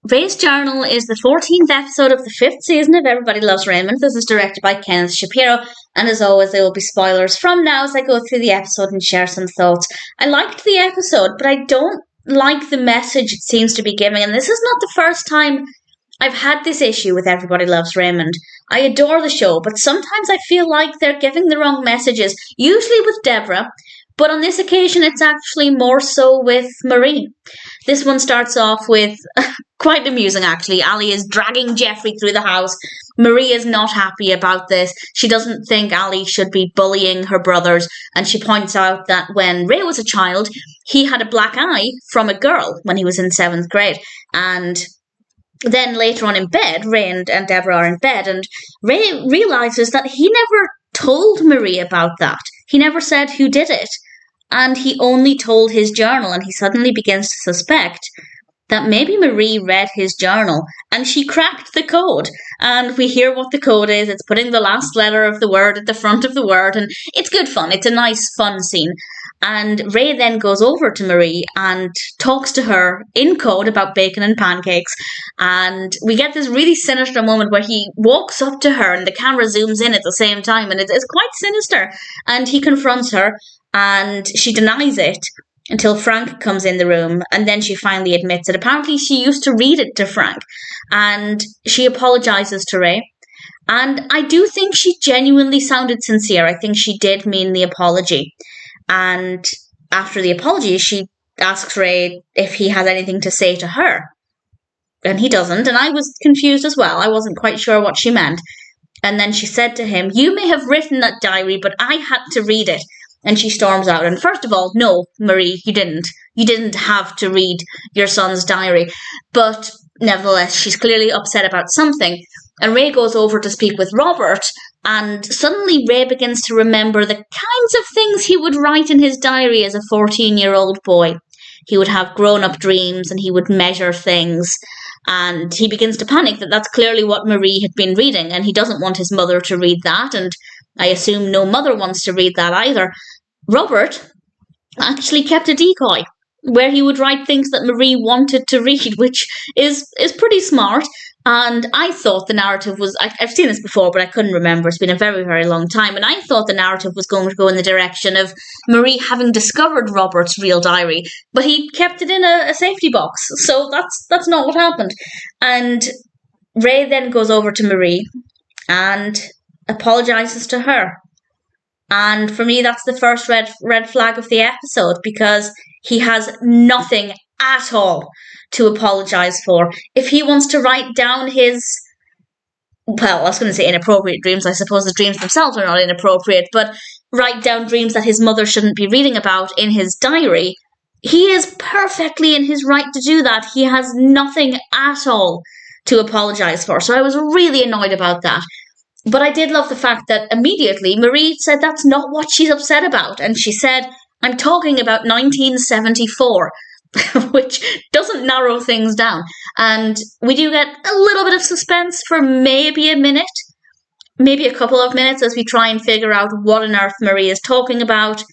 Ray's Journal is the 14th episode of the 5th season of Everybody Loves Raymond. This is directed by Kenneth Shapiro, and as always, there will be spoilers from now as I go through the episode and share some thoughts. I liked the episode, but I don't like the message it seems to be giving, and this is not the first time I've had this issue with Everybody Loves Raymond. I adore the show, but sometimes I feel like they're giving the wrong messages, usually with Debra, but on this occasion it's actually more so with Marie. This one starts off with, quite amusing actually, Ali is dragging Geoffrey through the house. Marie is not happy about this. She doesn't think Ali should be bullying her brothers, and she points out that when Ray was a child, he had a black eye from a girl when he was in 7th grade, and then later on in bed, Ray and Debra are in bed, and Ray realises that he never told Marie about that. He never said who did it. And he only told his journal, and he suddenly begins to suspect that maybe Marie read his journal and she cracked the code. And we hear what the code is. It's putting the last letter of the word at the front of the word, and it's good fun. It's a nice, fun scene. And Ray then goes over to Marie and talks to her in code about bacon and pancakes. And we get this really sinister moment where he walks up to her and the camera zooms in at the same time, and it's quite sinister. And he confronts her, and she denies it until Frank comes in the room, and then she finally admits it. Apparently she used to read it to Frank, and she apologises to Ray. And I do think she genuinely sounded sincere. I think she did mean the apology. And after the apology, she asks Ray if he has anything to say to her. And he doesn't, and I was confused as well. I wasn't quite sure what she meant. And then she said to him, "You may have written that diary, but I had to read it." And she storms out. And first of all, no, Marie, you didn't. You didn't have to read your son's diary. But nevertheless, she's clearly upset about something. And Ray goes over to speak with Robert, and suddenly Ray begins to remember the kinds of things he would write in his diary as a 14-year-old boy. He would have grown-up dreams, and he would measure things. And he begins to panic that that's clearly what Marie had been reading, and he doesn't want his mother to read that, and I assume no mother wants to read that either. Robert actually kept a decoy where he would write things that Marie wanted to read, which is pretty smart. And I thought the narrative was, I've seen this before, but I couldn't remember. It's been a very, very long time. And I thought the narrative was going to go in the direction of Marie having discovered Robert's real diary, but he kept it in a safety box. So that's not what happened. And Ray then goes over to Marie and apologizes to her. And for me, that's the first red flag of the episode, because he has nothing at all to apologize for. If he wants to write down his, well, I was going to say inappropriate dreams. I suppose the dreams themselves are not inappropriate, but write down dreams that his mother shouldn't be reading about in his diary, he is perfectly in his right to do that. He has nothing at all to apologize for. So I was really annoyed about that. But I did love the fact that immediately Marie said that's not what she's upset about. And she said, "I'm talking about 1974, which doesn't narrow things down. And we do get a little bit of suspense for maybe a minute, maybe a couple of minutes, as we try and figure out what on earth Marie is talking about.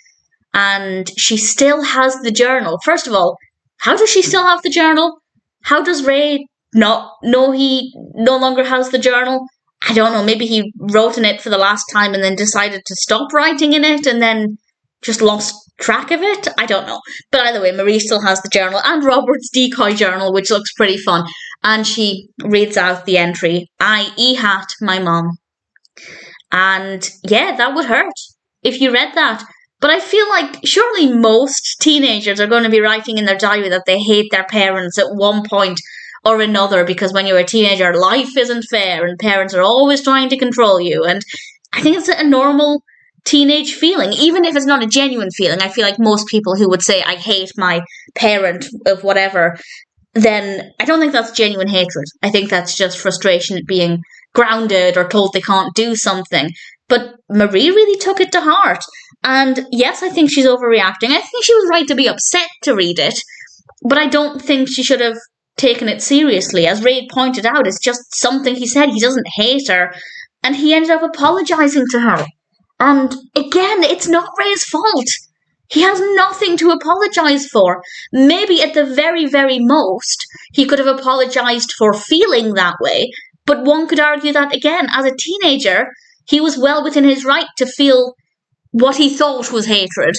And she still has the journal. First of all, how does she still have the journal? How does Ray not know he no longer has the journal? I don't know, maybe he wrote in it for the last time and then decided to stop writing in it and then just lost track of it. I don't know. But either way, Marie still has the journal and Robert's decoy journal, which looks pretty fun. And she reads out the entry, "I E-hat my mom." And yeah, that would hurt if you read that. But I feel like surely most teenagers are going to be writing in their diary that they hate their parents at one point or another, because when you're a teenager, life isn't fair and parents are always trying to control you. And I think it's a normal teenage feeling, even if it's not a genuine feeling. I feel like most people who would say, "I hate my parent of whatever," then I don't think that's genuine hatred. I think that's just frustration at being grounded or told they can't do something. But Marie really took it to heart. And yes, I think she's overreacting. I think she was right to be upset to read it, but I don't think she should have taken it seriously. As Ray pointed out, it's just something he said. He doesn't hate her, and he ended up apologising to her. And again, it's not Ray's fault. He has nothing to apologise for. Maybe at the very, very most, he could have apologised for feeling that way, but one could argue that, again, as a teenager, he was well within his right to feel what he thought was hatred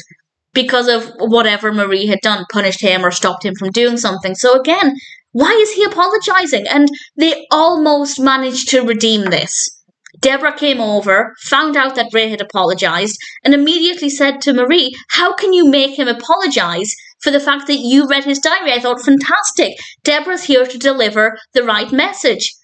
because of whatever Marie had done, punished him or stopped him from doing something. So again, why is he apologising? And they almost managed to redeem this. Debra came over, found out that Ray had apologised, and immediately said to Marie, how can you make him apologise for the fact that you read his diary? I thought, fantastic. Debra's here to deliver the right message.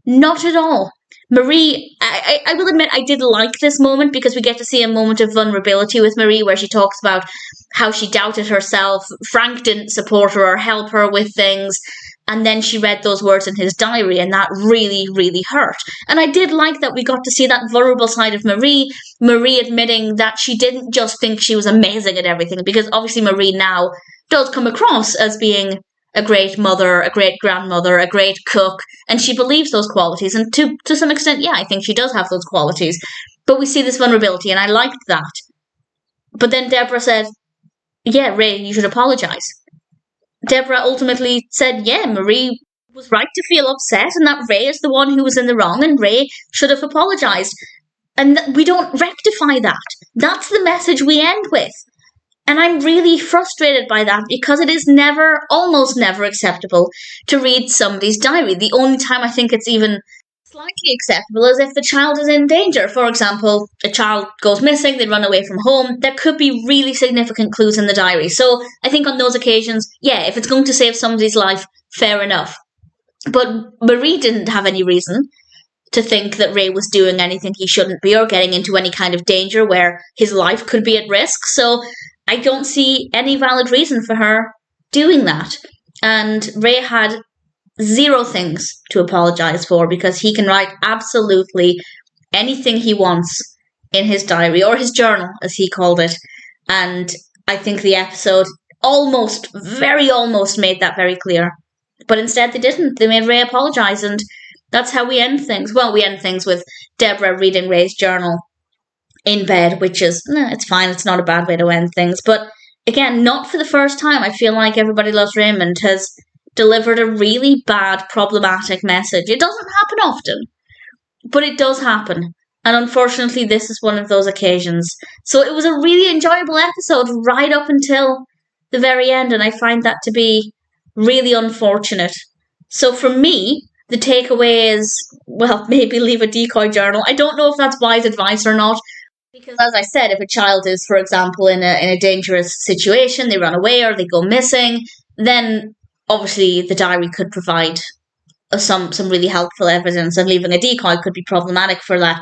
Not at all. Marie, I will admit I did like this moment because we get to see a moment of vulnerability with Marie where she talks about how she doubted herself. Frank didn't support her or help her with things. And then she read those words in his diary, and that really, really hurt. And I did like that we got to see that vulnerable side of Marie. Marie admitting that she didn't just think she was amazing at everything, because obviously Marie now does come across as being a great mother, a great grandmother, a great cook, and she believes those qualities. And to some extent, yeah, I think she does have those qualities. But we see this vulnerability, and I liked that. But then Debra said, yeah, Ray, you should apologise. Debra ultimately said, yeah, Marie was right to feel upset and that Ray is the one who was in the wrong and Ray should have apologised. And we don't rectify that. That's the message we end with. And I'm really frustrated by that because it is never, almost never acceptable to read somebody's diary. The only time I think it's even slightly acceptable is if the child is in danger. For example, a child goes missing, they run away from home. There could be really significant clues in the diary. So I think on those occasions, yeah, if it's going to save somebody's life, fair enough. But Marie didn't have any reason to think that Ray was doing anything he shouldn't be or getting into any kind of danger where his life could be at risk. So I don't see any valid reason for her doing that. And Ray had zero things to apologise for because he can write absolutely anything he wants in his diary or his journal, as he called it. And I think the episode almost, very almost made that very clear. But instead they didn't. They made Ray apologise, and that's how we end things. Well, we end things with Debra reading Ray's journal in bed, which is, it's fine, it's not a bad way to end things. But again, not for the first time. I feel like Everybody Loves Raymond has delivered a really bad, problematic message. It doesn't happen often, but it does happen. And unfortunately, this is one of those occasions. So it was a really enjoyable episode right up until the very end, and I find that to be really unfortunate. So for me, the takeaway is, well, maybe leave a decoy journal. I don't know if that's wise advice or not, because as I said, if a child is, for example, in a dangerous situation, they run away or they go missing, then obviously the diary could provide some really helpful evidence, and leaving a decoy could be problematic for that.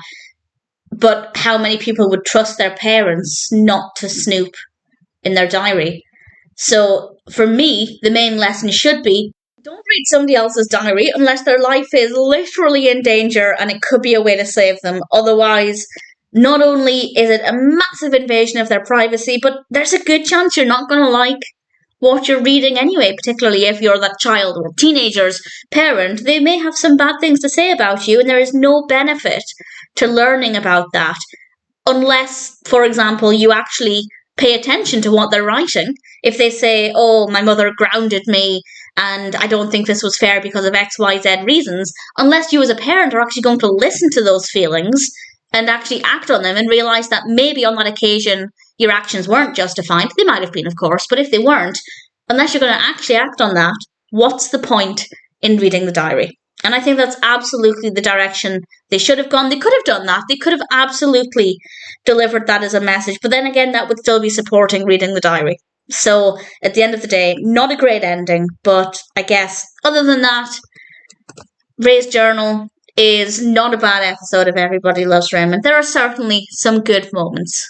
But how many people would trust their parents not to snoop in their diary? So for me, the main lesson should be, don't read somebody else's diary unless their life is literally in danger and it could be a way to save them. Otherwise, not only is it a massive invasion of their privacy, but there's a good chance you're not going to like what you're reading anyway, particularly if you're that child or teenager's parent. They may have some bad things to say about you, and there is no benefit to learning about that unless, for example, you actually pay attention to what they're writing. If they say, oh, my mother grounded me and I don't think this was fair because of X, Y, Z reasons, unless you as a parent are actually going to listen to those feelings and actually act on them and realise that maybe on that occasion your actions weren't justified. They might have been, of course, but if they weren't, unless you're going to actually act on that, what's the point in reading the diary? And I think that's absolutely the direction they should have gone. They could have done that. They could have absolutely delivered that as a message. But then again, that would still be supporting reading the diary. So at the end of the day, not a great ending. But I guess other than that, Ray's journal is not a bad episode of Everybody Loves Raymond. There are certainly some good moments.